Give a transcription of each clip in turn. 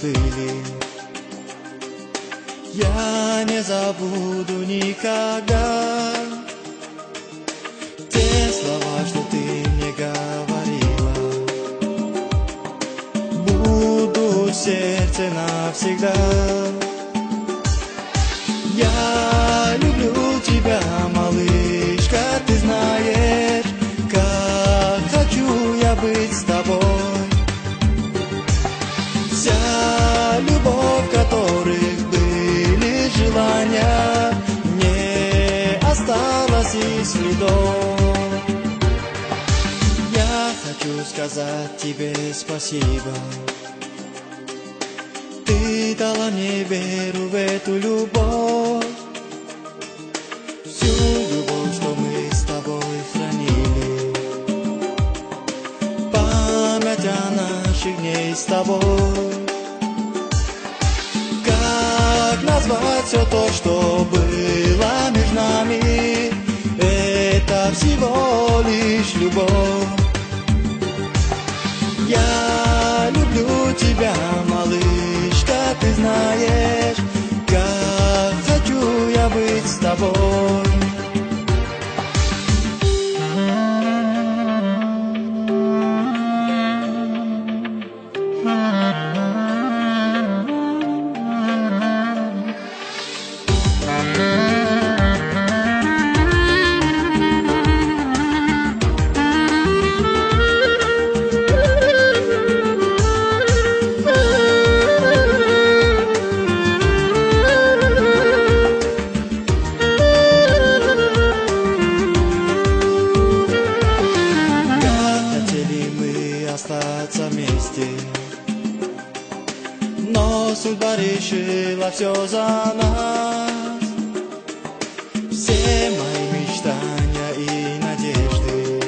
мы были. Я не забуду никогда те слова, что ты мне говорила. Буду в сердце навсегда. Я люблю тебя, малышка, ты знаешь, как хочу я быть с тобой. Вся любовь, которых были желания, не осталось и следов. Я хочу сказать тебе спасибо. Ты дала мне веру в эту любовь, всю любовь, что мы с тобой хранили, память о наших дней с тобой. Как назвать все то, что было между нами? Это всего лишь любовь. Я люблю тебя, малышка, ты знаешь, как хочу я быть с тобой. Остаться вместе, но судьба решила все за нас. Все мои мечтания и надежды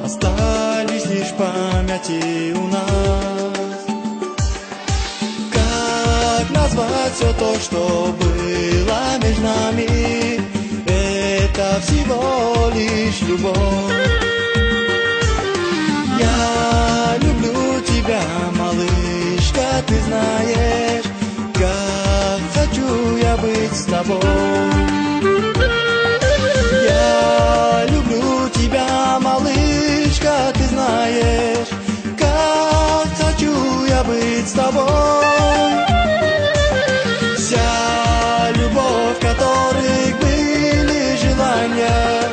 остались лишь в памяти у нас. Как назвать все то, что было между нами? Это всего лишь любовь. Я люблю тебя, малышка, ты знаешь, как хочу я быть с тобой. Я люблю тебя, малышка, ты знаешь, как хочу я быть с тобой. Вся любовь, которых были желания,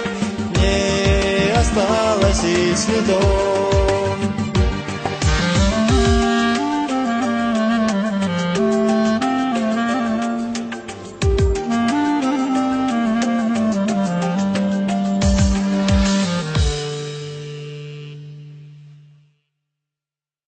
не осталось и следов.